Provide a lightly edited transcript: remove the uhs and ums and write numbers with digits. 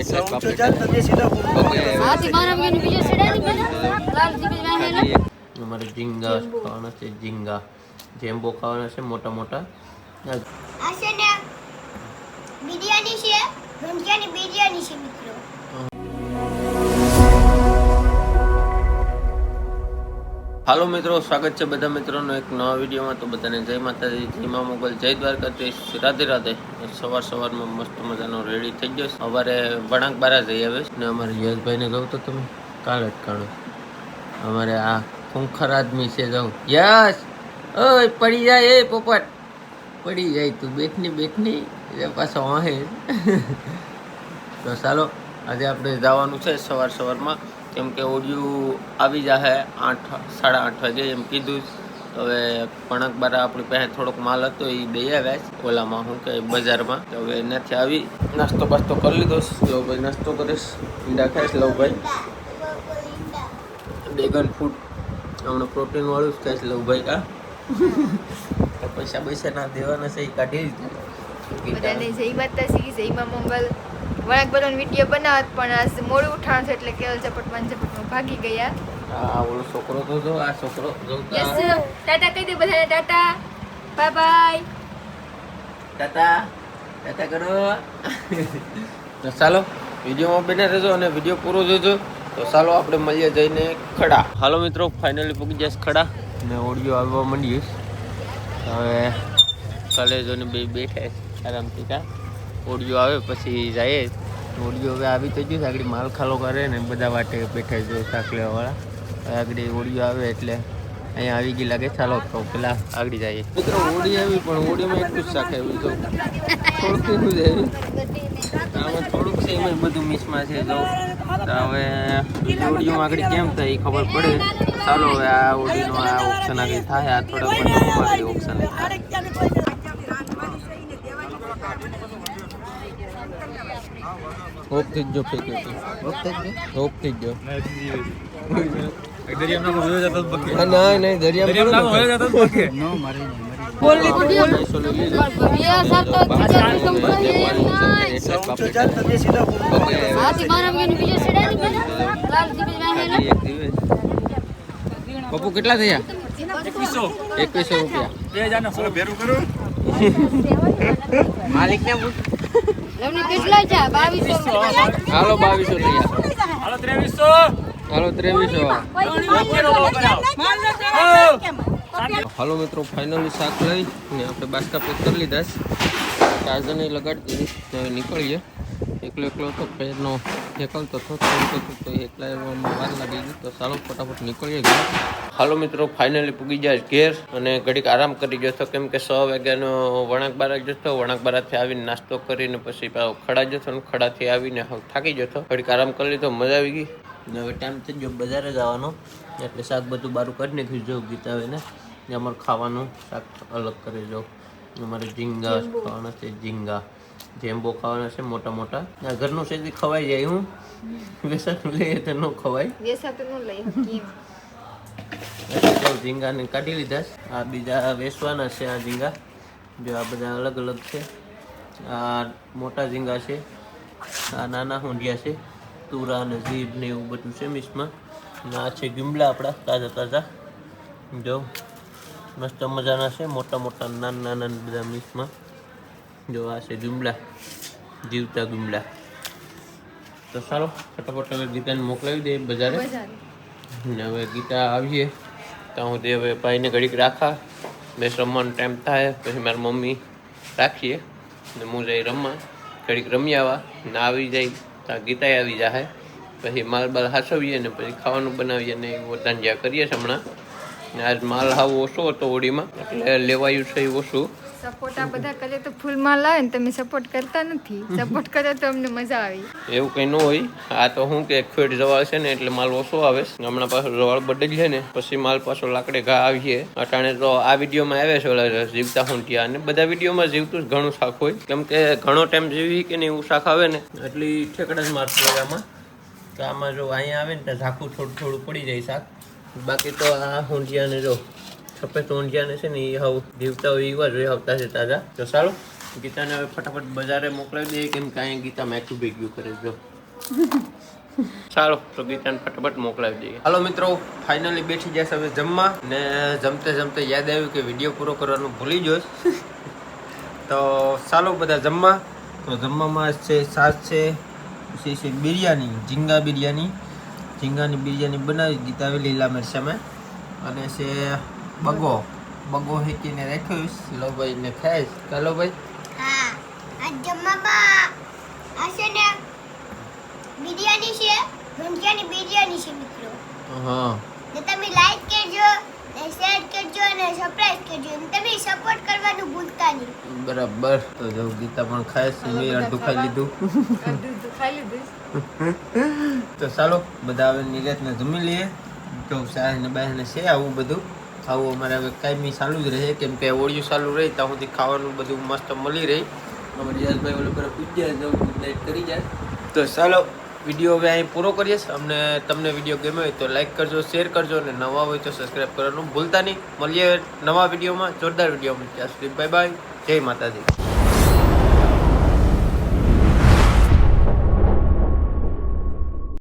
અમારે ઝીંગા ખાવાના છે, ઝીંગા જેમ્બો ખાવાના છે મોટા મોટા. બિરયાની છે, ઢોંઢિયાની બિરયાની છે મિત્રો. હાલો મિત્રો, સ્વાગત છે બધા મિત્રોનો એક નવા વિડીયોમાં. તો બધાને જય માતાજી, જય મા મોગલ, જય દ્વારકાધીશ, રાધે રાધે. સવારમાં મસ્ત મજાનો રેડી થઈ ગયો. સવારે વણાંક બારા જઈ આવે ને અમારે યશભાઈને કહું તો તમે કાલ અટકાણો. અમારે આ ખૂંખાર આદમી છે, જાઉં યશ ઓય પડી જાય, એ પોપટ પડી જાય, તું બેઠની પાછો વાહે. તો ચાલો આજે આપણે જવાનું છે સવારમાં, કેમ કે ઓડિયું આવી જશે 8-8:30 વાગે એમ કીધું. હવે પણક બારા આપણી પાસે થોડોક માલ હતો, એ દઈ આવ્યા ઓલામાં શું કે બજારમાં. તો હવે એનાથી આવી નાસ્તો બાસ્તો કરી લીધો. લવભાઈ નાસ્તો કરીશ, ઈંડા ખાઈશ. લવભાઈ બેગન ફૂડ હમણાં પ્રોટીન વાળું જ ખાઈશ. લવભાઈ પૈસા ના દેવાના છે, એ કાઢી બધાને જય માતાજી, જય મા મંગલ. વણાક બધાનો વિડીયો બનાવત પણ આજ મોડું ઉઠાણ છે એટલે કેવલ ઝપટમાં ભાગી ગયા. આ ઓલો છોકરો તો જો, આ છોકરો જો. ટાટા કહી દે બધાને, ટાટા બાય બાય, ટાટા કરો. તો ચાલો વિડીયોમાં બને રહેજો અને વિડીયો પૂરો જોજો. તો ચાલો આપણે મળીએ જઈને ખડા. હાલો મિત્રો, ફાઇનલી પૂગી જઈશ ખડા ને ઓડિયો આવવા માંડીએ. હવે કાલે જોઈને બે બેઠા આરામથી. કા ઓડિયો આવે પછી જાય. ઓડિયો હવે આવી તો ગયું, આગળ માલ ખાલો કરે ને બધા વાટે બેઠા જો શાક લેવાવાળા. આગળ ઓડિયો આવે એટલે અહીંયા આવી ગઈ લાગે. ચાલો તો પેલા આગળ જઈએ. મિત્રો ઓડી આવી પણ ઓડીમાં એટલું જ શાક આવ્યું તો થોડુંક એવું જ આવ્યું. આમાં થોડુંક છે, એમાં બધું મિસમાં છે. જો હવે ઓડિયોમાં આગળ કેમ થાય એ ખબર પડે. ચાલો હવે આ ઓડીનો આ ઓપ્શન આગળ થાય. આ થોડાક આગળ ઓપ્શન થાય. હોપ થઈ ગયો, હોપ થઈ ગયો. નહીં પપ્પુ કેટલા થયા? 2100 રૂપિયા. માલિક ને કેટલા છે? 2200. હાલો 2200 થયા. હાલો 2300. હાલો 2300. હાલો મિત્રો, ફાઇનલી શાક લઈ ને આપણે બાસ્કા પેક કરી લીધા છે. ચાર્જર લગાડી દીધી. હવે નીકળીએ. એકલો તો પેરનો નીકળતો હતો તો એકલા એવામાં વાર લાગી ગઈ. તો ચાલો ફટાફટ નીકળીએ ઘર. હાલો મિત્રો, ફાઇનલી પૂગી જાય ઘેર અને ઘડીક આરામ કરી ગયો હતો, કેમ કે 6 વાગ્યાનો વણાક બારા જતો. વણાક બારાથી આવીને નાસ્તો કરીને પછી ખડા જતો ને ખડાથી આવીને થાકી જતો. ઘડીક આરામ કરી લીધો, મજા આવી ગઈ. ને હવે ટાઈમ થઈ ગયો બજારે જવાનો, એટલે શાક બધું બારું કાઢી નાખ્યું. જો ગીતા આવે ને અમારે ખાવાનું શાક અલગ કરી જાઉં. અમારે ઝીંગા ખાવાના છે, ઝીંગા જેમ્બો ખાવાના છે મોટા મોટા. આ ઘરનું છે ખવાઈ જાય. હું વેસાતું લઈએ તો ન ખવાય. ઝીંગાને કાઢી લીધા. આ બીજા વેચવાના છે. આ ઝીંગા જો આ બધા અલગ અલગ છે. આ મોટા ઝીંગા છે, આ નાના હોંડિયા છે, તુરા અને જીભ ને એવું બધું છે મિક્સમાં. આ છે ગીમલા આપણા તાજા જો મસ્ત મજાના છે, મોટા નાના બધા મિક્સમાં. જો આ છે ગીમલા, જીવતા ગીમલા. તો ચાલો ફટાફટ હવે ગીતાને મોકલાવી દઈએ બજારે. ને હવે ગીતા આવીએ ત્યાં સુધી હવે ભાઈને ઘડીક રાખા. બેસ રમવાનો ટાઈમ થાય પછી મારી મમ્મી રાખીએ ને હું જઈ રમવા. ઘડીક રમી આવવા ને આવી જાય ત્યાં ગીતાએ આવી જાય. પછી માલ બાલ હાસવીએ ને પછી ખાવાનું બનાવીએ ને એવું ધંધ્યા કરીએ છીએ હમણાં. ને આજ માલ હાવ ઓછો હતો ઓડીમાં, એટલે લેવાયું છે ઓછું. સપોર્ટ આ બધા કરે તો ફૂલ માલ આવે ને, તમે સપોર્ટ કરતા નથી. સપોર્ટ કરે તો અમને મજા આવી. એવું કંઈ ન હોય. આ તો શું કે ખેડ જવાળ છે ને એટલે માલ ઓછો આવે. હમણાં પાછો જવાળ બદલી છે ને પછી માલ પાછો લાકડે ઘા આવીએ. અટાણે તો આ વિડીયોમાં આવે છે ઓલા જીવતા હોંટિયા, અને બધા વિડીયોમાં જીવતું જ ઘણું શાક હોય, કેમ કે ઘણો ટાઈમ જીવી કે ને એવું શાક આવે ને એટલી ઠેકડા જ મારતું હોય આમાં. તો આમાં જો અહીંયા આવે ને તો ઝાખું થોડું પડી જાય શાક. બાકી તો આ હોંટિયાને જો સફેદ ઊંધિયાને છે ને એ હવે જીવતા હોય એવા જ આવતા છે તાજા. તો સારું ગીતાને હવે ફટાફટ બજારે મોકલાવી દઈએ, કેમ કે અહીંયા ગીતા મેચું ભેગ્યું કરે. જો ચાલો તો ગીતાને ફટાફટ મોકલાવી દઈએ. હાલો મિત્રો, ફાઇનલી બેઠી ગયા છે હવે જમવા. ને જમતે જમતે યાદ આવ્યું કે વિડીયો પૂરો કરવાનું ભૂલી જોઈશ. તો ચાલો બધા જમવા. તો જમવામાં છે શાક છે, પછી છે બિરયાની, ઝીંગા બિરયાની. ઝીંગાની બિરયાની બનાવી ગીતાવી લીલા મરચામાં. અને છે બગો હેકીને રાખ્યો લો ભાઈ ને ખાઈશ. ચાલો ભાઈ. હા, આ જમવામાં આ છે ને બિરયાની છે, ઢોંઢિયાની બિરયાની છે મિત્રો. હા ને તમે લાઈક કરજો, ને શેર કરજો અને સબસ્ક્રાઇબ કરજો. અને તમે સપોર્ટ કરવાનું ભૂલતા નહીં. બરાબર. તો જો ગીતા પણ ખાય છે, મેં અડધું ખાઈ લીધું. અડધું ખાઈ લીધું. તો ચાલો બધા હવે નિરાતને જમી લઈએ. તો શાહ ને બાહ ને છે આવું બધું. આવું અમારે હવે કાયમી ચાલુ જ રહે, કેમ કે ઓળિયું ચાલુ રહી ત્યાં સુધી ખાવાનું બધું મસ્ત મળી રહી. અમારે યશભાઈ ઓલો પર પૂછ્યા જવું ગુડ નાઇટ કરી જાય. તો ચાલો વિડીયો હવે અહીં પૂરો કરીએ. અમને તમને વિડીયો ગમ્યો હોય તો લાઈક કરજો, શેર કરજો, અને નવા હોય તો સબસ્ક્રાઈબ કરવાનું ભૂલતા નહીં. મળીએ નવા વિડીયોમાં, જોરદાર વિડીયોમાં. ત્યાં સુધી બાય બાય, જય માતાજી.